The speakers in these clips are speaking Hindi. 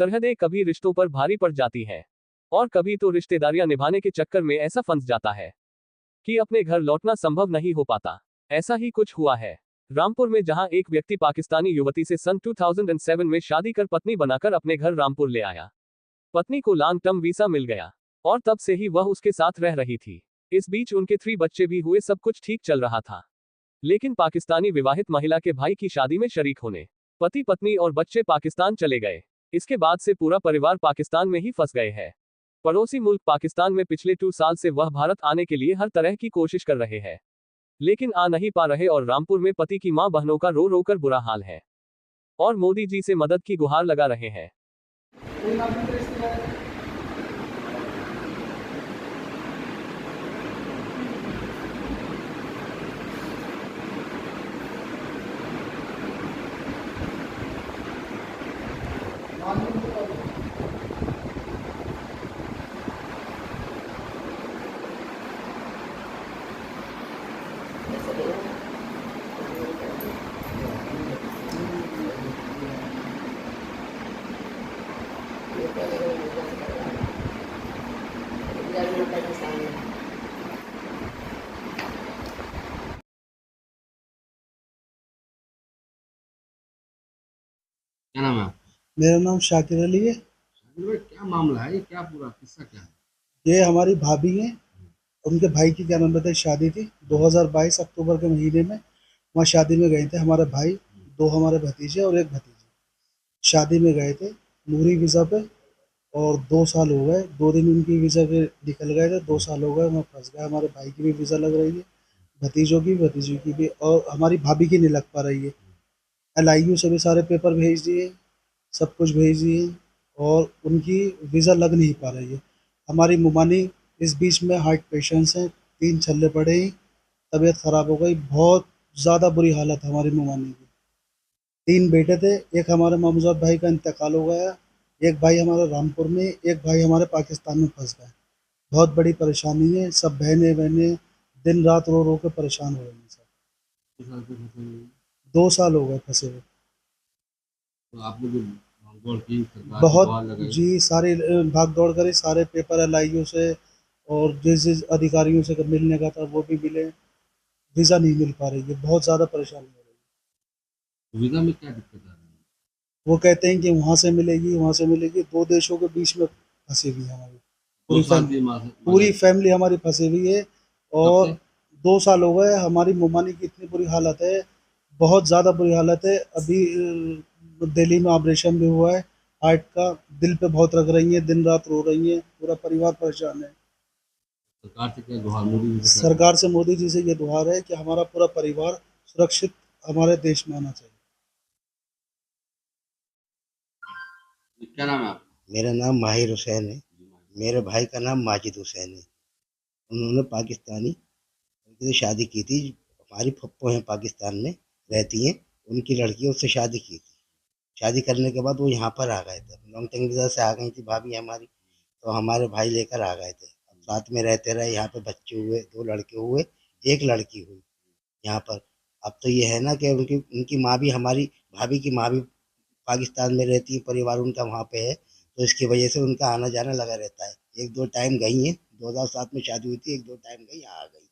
सरहदें कभी रिश्तों पर भारी पड़ जाती हैं और कभी तो रिश्तेदारियां निभाने के चक्कर में ऐसा फंस जाता है कि अपने घर लौटना संभव नहीं हो पाता। ऐसा ही कुछ हुआ है रामपुर में, जहां एक व्यक्ति पाकिस्तानी युवती से सन 2007 में शादी कर पत्नी बनाकर अपने घर रामपुर ले आया। पत्नी को लॉन्ग टर्म वीजा मिल गया और तब से ही वह उसके साथ रह रही थी। इस बीच उनके 3 बच्चे भी हुए, सब कुछ ठीक चल रहा था। लेकिन पाकिस्तानी विवाहित महिला के भाई की शादी में शरीक होने पति पत्नी और बच्चे पाकिस्तान चले गए। इसके बाद से पूरा परिवार पाकिस्तान में ही फंस गए हैं। पड़ोसी मुल्क पाकिस्तान में पिछले 2 साल से वह भारत आने के लिए हर तरह की कोशिश कर रहे हैं, लेकिन आ नहीं पा रहे और रामपुर में पति की मां बहनों का रो रो कर बुरा हाल है और मोदी जी से मदद की गुहार लगा रहे हैं। क्या नाम है आपका? मेरा नाम शाकिर अली है। शाकिर भाई, क्या मामला है? ये क्या पूरा किस्सा क्या है? ये हमारी भाभी हैं। उनके भाई की क्या नाम बताए शादी थी 2022 अक्टूबर के महीने में। वहाँ शादी में गए थे हमारे भाई, 2 हमारे भतीजे और 1 भतीजी। शादी में गए थे नूरी वीज़ा पे और 2 साल हो गए। 2 दिन उनकी वीज़ा के निकल गए थे, 2 साल हो गए वहाँ फँस गए। हमारे भाई की भी वीज़ा लग रही है, भतीजों की, भतीजी की भी, और हमारी भाभी की नहीं लग पा रही है। एलआईयू से भी सारे पेपर भेज दिए, सब कुछ भेज दिए और उनकी वीज़ा लग नहीं पा रही है। हमारी मुमानी इस बीच में हार्ट पेशेंट्स हैं, 3 छल्ले पड़े हैं, तबीयत ख़राब हो गई, बहुत ज़्यादा बुरी हालत है हमारी मुमानी की। 3 बेटे थे, एक हमारे मामूज़ाद भाई का इंतकाल हो गया, एक भाई हमारा रामपुर में, एक भाई हमारे पाकिस्तान में फँस गए। बहुत बड़ी परेशानी है, सब बहनें-वहनें दिन रात रो रो के परेशान हो रही हैं सब। किस साल से फंसे हुए हैं? 2 साल हो गए फँसे हुए। तो आपने जो भागदौड़ की, सरकार की बहुत गुहार लगाई, जी, सारी भाग दौड़ करी, सारे पेपर एलआईयू से और जिस अधिकारियों से मिलने का था वो भी मिले, वीज़ा नहीं मिल पा रही है, बहुत ज़्यादा परेशानी हो रही है। वीजा में क्या दिक्कत आ रही है? वो कहते हैं कि वहाँ से मिलेगी, 2 देशों के बीच में फंसी हुई है हमारी दो पूरी साल फैमिली। से पूरी मगर फैमिली हमारी फंसी हुई है कब और से? 2 साल हो गए। हमारी मुमानी की इतनी बुरी हालत है, बहुत ज़्यादा बुरी हालत है। अभी दिल्ली में ऑपरेशन भी हुआ है हार्ट का, दिल पे बहुत रख रही हैं, दिन रात रो रही हैं, पूरा परिवार परेशान है। सरकार से क्या गुहार, मोदी जी से क्या गुहार? सरकार से, मोदी जी से ये गुहार है कि हमारा पूरा परिवार सुरक्षित हमारे देश में आना चाहिए। क्या नाम है आपका? मेरा नाम माहिर हुसैन है। जी, माहिर। मेरे भाई का नाम माजिद हुसैन है। उन्होंने पाकिस्तानी लड़की से शादी की थी। हमारी फुप्पो हैं पाकिस्तान में रहती हैं, उनकी लड़की उससे शादी की थी। शादी करने के बाद वो यहाँ पर आ गए थे, लॉन्ग टर्म वीज़ा से आ गई थी भाभी हमारी। तो हमारे भाई लेकर आ गए थे, अब साथ में रहते रहे, यहाँ पे बच्चे हुए, 2 लड़के हुए, 1 लड़की हुई यहाँ पर। अब तो ये है ना कि उनकी उनकी माँ भी, हमारी भाभी की माँ भी पाकिस्तान में रहती है, परिवार उनका वहाँ पे है, तो इसकी वजह से उनका आना-जाना लगा रहता है। 1-2 टाइम गई हैं, 2007 में शादी हुई थी, 1-2 टाइम गई, यहाँ आ गई।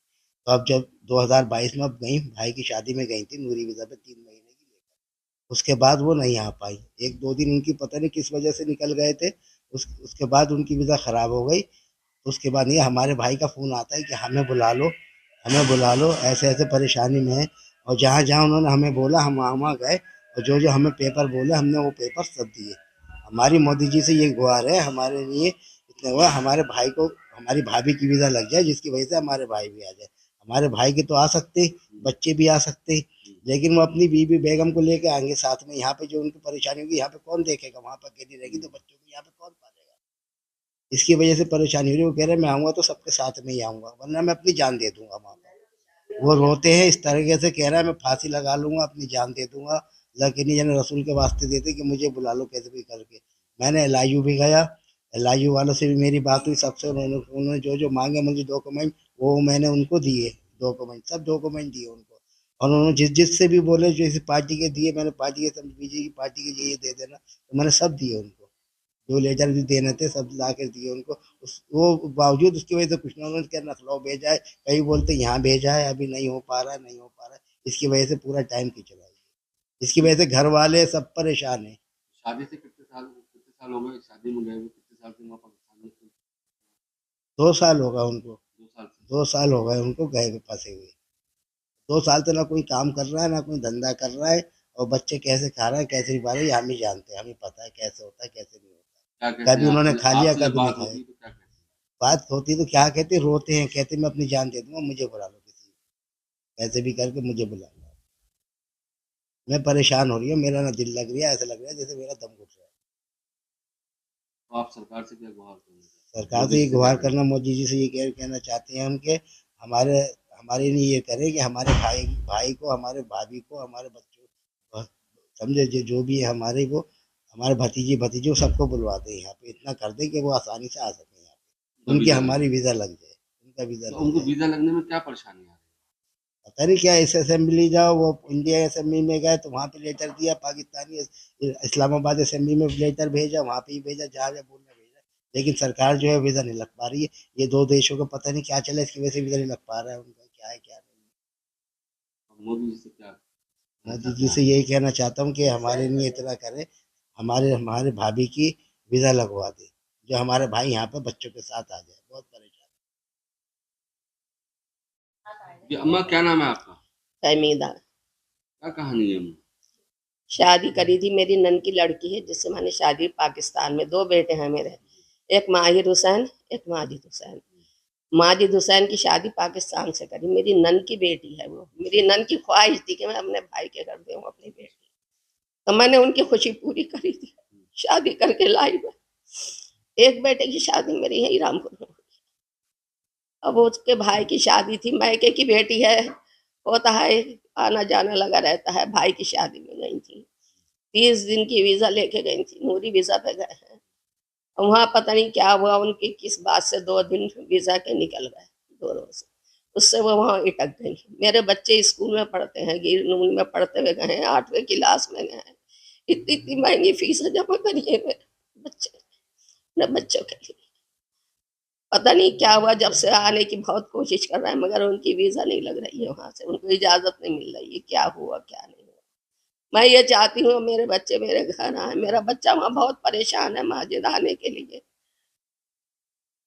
तो अब जब 2022 में अब गई, भाई की शादी में गई थी नूरी वीज़ा पे 3 महीने की लेकर। उसके बाद वो नहीं आ पाई। 1-2 दिन उनकी पता नहीं किस वजह से निकल गए थे। उसके बाद उनकी वीज़ा खराब हो गई। तो उसके बाद ये हमारे भाई का फ़ोन आता है कि हमें बुला लो, ऐसे-ऐसे परेशानी में है। और जहाँ-जहाँ उन्होंने हमें बोला हम वहाँ-वहाँ गए और जो-जो हमें पेपर बोले हमने वो पेपर सब दिए। हमारी मोदी जी से ये गुहार है हमारे लिए, इतना हुआ हमारे भाई को, हमारी भाभी की वीज़ा लग जाए जिसकी वजह से हमारे भाई भी आ जाए। हमारे भाई के तो आ सकते, बच्चे भी आ सकते, लेकिन वो अपनी बीवी बेगम को लेके आएँगे साथ में। यहाँ पे जो उनकी परेशानी होगी यहाँ पे कौन देखेगा? वहाँ पर अकेली रहेगी तो बच्चों को यहाँ पे कौन पालेगा? इसकी वजह से परेशानी हो रही है। वो कह रहे हैं मैं आऊँगा तो सबके साथ में ही आऊँगा, वरना मैं अपनी जान दे दूँगा वहाँ पे। वो रोते हैं इस तरीके से, कह रहा है मैं फांसी लगा लूँगा, अपनी जान दे दूँगा, लेकिन ये न रसूल के वास्ते देते कि मुझे बुला लो कैसे भी करके। मैंने एलआईयू भी गया, एलआईयू वालों से भी मेरी बात हुई, सबसे उन्होंने उन्होंने जो-जो माँगे मुझे डॉक्यूमेंट, वो मैंने उनको दिए डॉक्यूमेंट, सब डॉक्यूमेंट दिए उनको। और उन्होंने जिससे भी बोले, जैसे पार्टी के दिए, मैंने पार्टी के सब, बीजेपी की पार्टी के ये दे देना, तो मैंने सब दिए उनको। जो लेटर भी देने थे सब ला कर दिए उनको। वो बावजूद उसकी वजह से कुछ ना, उन्होंने क्या लखनऊ भेजा है, कहीं बोलते यहाँ भेजा है, अभी नहीं हो पा रहा है, नहीं हो पा रहा है। इसकी वजह से पूरा टाइम खींच रहा है। इसकी वजह से घर वाले सब परेशान हैं। शादी से कितने साल हो गए शादी में गए हुए, कितने साल से वहाँ पाकिस्तान में थे? 2 साल होगा उनको, 2 साल से। 2 साल हो गए उनको गए हुए, फंसे हुए। 2 साल से ना कोई काम कर रहा है, ना कोई धंधा कर रहा है, और बच्चे कैसे खा रहे हैं, कैसे नहीं खा रहे हैं, ये हम ही जानते हैं, हमें पता है कैसे होता है, कैसे नहीं क्या होता। कहते कभी हैं उन्होंने आपसे? खा लिया, आपसे जब कभी नहीं बात खाया। होती है तो क्या कहते हैं? बात होती तो क्या कहते, रोते हैं, कहते मैं अपनी जान दे दूंगा, मुझे बुला लो, किसी कैसे भी करके मुझे बुला लो। मैं परेशान हो रही हूँ, मेरा ना दिल लग रहा है, ऐसा लग रहा है जैसे मेरा दम घुट रहा है। तो आप सरकार से क्या गुहार करेंगे? सरकार मोदी से जी ये से क्या गुहार कहेंगे? करना, मोदी जी से ये कहना चाहते हैं हम कि हमारे हमारे लिए ये करें कि हमारे भाई भाई को, हमारे भाभी को, हमारे बच्चों को, समझे, जो भी है हमारे को, हमारे भतीजे भतीजों सबको बुलवा दें यहाँ पे, इतना कर दें कि वो आसानी से आ सकें यहाँ पे, उनका उनकी वीजा लग हमारी जाए। वीज़ा लग जाए, उनका वीज़ा तो लग उनको जाए। वीजा लगने में क्या परेशानी आ रही पता नहीं क्या, इस असेंबली जाओ, वो इंडिया असेंबली में गए तो वहाँ पे लेटर दिया, पाकिस्तानी इस्लामाबाद असेंबली में लेटर भेजा, वहाँ पे ही भेजा, जहाँ जहाँ बोलना भेजा, लेकिन सरकार जो है वीज़ा नहीं लग पा रही है। ये 2 देशों को पता नहीं क्या चला, इसकी वजह से वीज़ा नहीं लग पा रहा है उनका, क्या है क्या नहीं। है? मोदी जी से क्या कहना मोदी चाहते जी हैं से आप? यही कहना चाहता हूँ कि हमारे लिए इतना करें, हमारे हमारे भाभी की वीज़ा लगवा दे, जो हमारे भाई यहाँ पे बच्चों के साथ आ जाए, बहुत परेशान। ये अम्मा क्या नाम है आपका? फहमीदा। क्या कहानी है अम्मा? शादी करी थी, मेरी नन की लड़की है जिससे मैंने शादी पाकिस्तान में। 2 बेटे हैं मेरे, एक माहिर हुसैन, एक माजिद हुसैन। माजिद हुसैन की शादी पाकिस्तान से करी, मेरी नन की बेटी है वो। मेरी नन की ख्वाहिश थी कि मैं अपने भाई के घर दूँ अपनी बेटी, तो मैंने उनकी खुशी पूरी करी थी, शादी करके लाई मैं। एक बेटे की शादी मेरी यही रामपुर में हुई। अब उसके भाई की शादी थी, मैके की बेटी है, होता है आना जाना लगा रहता है। भाई की शादी में गई थी, 30 दिन की वीजा लेके गई थी, नूरी वीजा पे गए हैं। वहां पता नहीं क्या हुआ, उनकी किस बात से 2 दिन वीजा के निकल गए, 2 रोज। उससे वो वहां अटक गई। मेरे बच्चे स्कूल में पढ़ते हैं, गिरनून में पढ़ते हुए गए हैं, 8वीं क्लास में गए हैं। इतनी इतनी महंगी फीस जमा करिए मेरे बच्चे, अपने बच्चों के लिए। पता नहीं क्या हुआ, जब से आने की बहुत कोशिश कर रहे हैं, मगर उनकी वीजा नहीं लग रही है वहां से, उनको इजाजत नहीं मिल रही है। क्या हुआ क्या नहीं हुआ, मैं ये चाहती हूँ मेरे बच्चे मेरे घर आए। मेरा बच्चा वहां बहुत परेशान है माजिद आने के लिए,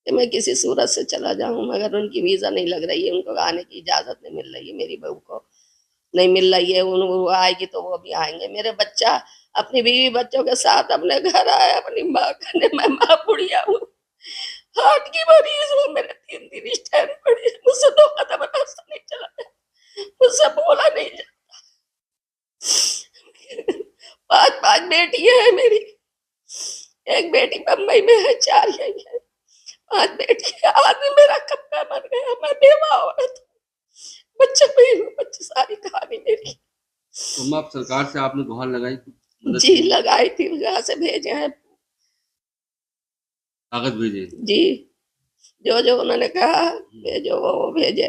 कि मैं किसी सूरत से चला जाऊं, मगर उनकी वीजा नहीं लग रही है, उनको आने की इजाजत नहीं मिल रही है, मेरी बहू को नहीं मिल रही है। वो आएगी तो वो भी आएंगे। मेरे बच्चा अपनी बीवी बच्चों के साथ अपने घर आया, अपनी माँ कहने मैं माँ बुढ़िया हूँ, हार्ट की मरीज हूँ, मेरे 3 दिन स्टैंड पड़ी है, मुझसे 2 कदम रास्ता नहीं चला है, मुझसे बोला नहीं जाता। 5 बेटियां हैं मेरी, एक बेटी बम्बई में है, 4 यही है। 5 बेटी है। आदमी मेरा कब का मर गया, मैं बेवा औरत हूँ, बच्चे पे हूँ, बच्चे सारी कहानी मेरी। तो अम्मा, आप सरकार से आपने गुहार लगाई, कुछ मदद जी की? लगाई थी, यहाँ से भेजे हैं कागज भेजे? जी, जो जो उन्होंने कहा भेजो वो भेजे।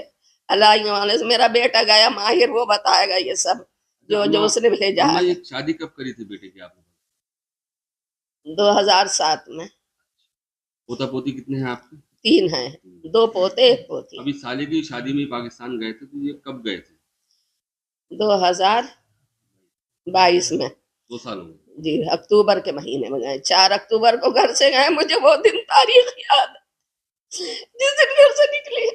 अल्लाह ही वाले से मेरा बेटा गया माहिर, वो बताएगा ये सब जो जो अम्मा, उसने भेजा अम्मा है। ये शादी कब करी थी बेटे की आपने? 2007 में। पोता पोती कितने हैं आपके? 3 हैं, 2 पोते 1 पोती। अभी साले की शादी में पाकिस्तान गए थे, तो ये कब गए थे? 2022 में 2 साल हो गए। जी, अक्टूबर के महीने में गए। 4 अक्टूबर को घर से गए, मुझे वो दिन तारीख याद है जिस दिन घर से निकले।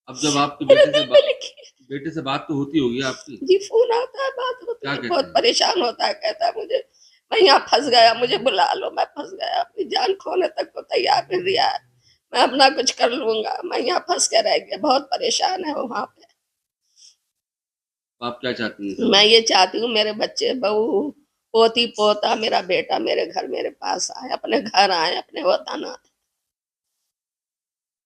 अब जब आपके मेरे दिल पे लिखी है। बेटे से बात तो होती होगी आपकी? जी फोन आता है, बात होती क्या है, कहते बहुत हैं? परेशान होता है, कहता है मुझे मैं यहाँ फंस गया, मुझे बुला लो, मैं फंस गया, अपनी जान खोने तक को तैयार कर दिया है, मैं अपना कुछ कर लूंगा, मैं यहाँ फंस के रह गया। बहुत परेशान है वो वहां पे। तो आप क्या चाहती हैं मैं सरकार? ये चाहती हूँ मेरे बच्चे बहू पोती पोता मेरा बेटा मेरे घर मेरे पास आए, अपने घर आए, अपने वतन आए।